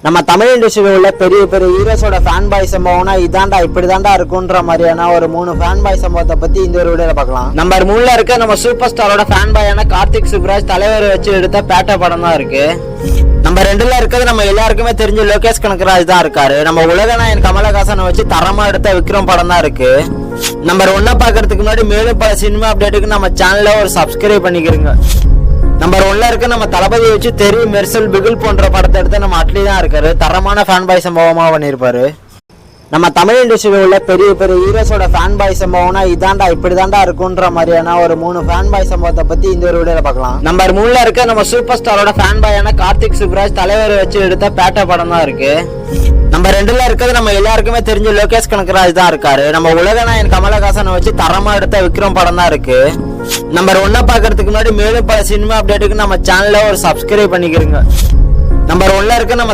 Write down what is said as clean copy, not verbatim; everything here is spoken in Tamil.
நம்ம தமிழ் இண்டஸ்ட்ரியில் உள்ள பெரிய பெரிய ஹீரோஸோட ஃபேன் பாய் சம்பவம்னா இதாண்டா இப்படிதாண்டா இருக்குன்ற மாதிரியான ஒரு 3 ஃபேன் பாய் சம்பவத்தை பத்தி இந்த ஒரு வீடியோல பார்க்கலாம். நம்பர் 3ல இருக்க நம்ம சூப்பர் ஸ்டாரோட ஃபேன் பாயான கார்த்திக் சுப்ராஜ் தலைவர் வச்சு எடுத்த பேட்ட படம் தான் இருக்கு. நம்பர் 2ல இருக்கிறது நம்ம எல்லாருக்குமே தெரிஞ்ச லோகேஷ் கனகராஜ் தான் இருக்காரு. நம்ம உலகநாயகன் கமலஹாசனை வச்சு தரமா எடுத்த விக்ரம் படம் தான் இருக்கு. நம்பர் 1 பாக்குறதுக்கு முன்னாடி மேலும் பல சினிமா அப்டேட்டுக்கு நம்ம சேனல்ல ஒரு சப்ஸ்கிரைப் பண்ணிக்கிறோங்க. நம்பர் 1ல இருக்க நம்ம தளபதியை வச்சு தெரு மெர்சல் பிகில் போன்ற படத்தை எடுத்து நம்ம அட்லி தான் இருக்காரு. தரமான ஃபேன் பாய் சம்பவமா பண்ணிருப்பாரு. நம்ம தமிழ் இண்டஸ்ட்ரியில் உள்ள பெரிய பெரிய ஹீரோஸோட ஃபேன் பாய் சம்பவம்னா இதாண்டா இப்படிதாண்டா இருக்குன்ற மாதிரியான ஒரு 3 ஃபேன் பாய் சம்பவத்தை பத்தி இந்த ஒரு வீடியோல பார்க்கலாம். நம்பர் 3ல இருக்க நம்ம சூப்பர் ஸ்டாரோட ஃபேன் பாயான கார்த்திக் சுப்ராஜ் தலைவர் வச்சு எடுத்த பேட்ட படம் தான் இருக்கு. நம்பர் 2ல இருக்கிறது நம்ம எல்லாருக்குமே தெரிஞ்ச லோகேஷ் கனகராஜ் தான் இருக்காரு. நம்ம உலகநாயகன் கமலஹாசனை வச்சு தரமா எடுத்த விக்ரம் படம் தான் இருக்கு. நம்பர் 1 பாக்குறதுக்கு முன்னாடி மேலும் பல சினிமா அப்டேட்டுக்கு நம்ம சேனல்ல ஒரு சப்ஸ்கிரைப் பண்ணிக்கிறோங்க. நம்பர் 1ல இருக்க நம்ம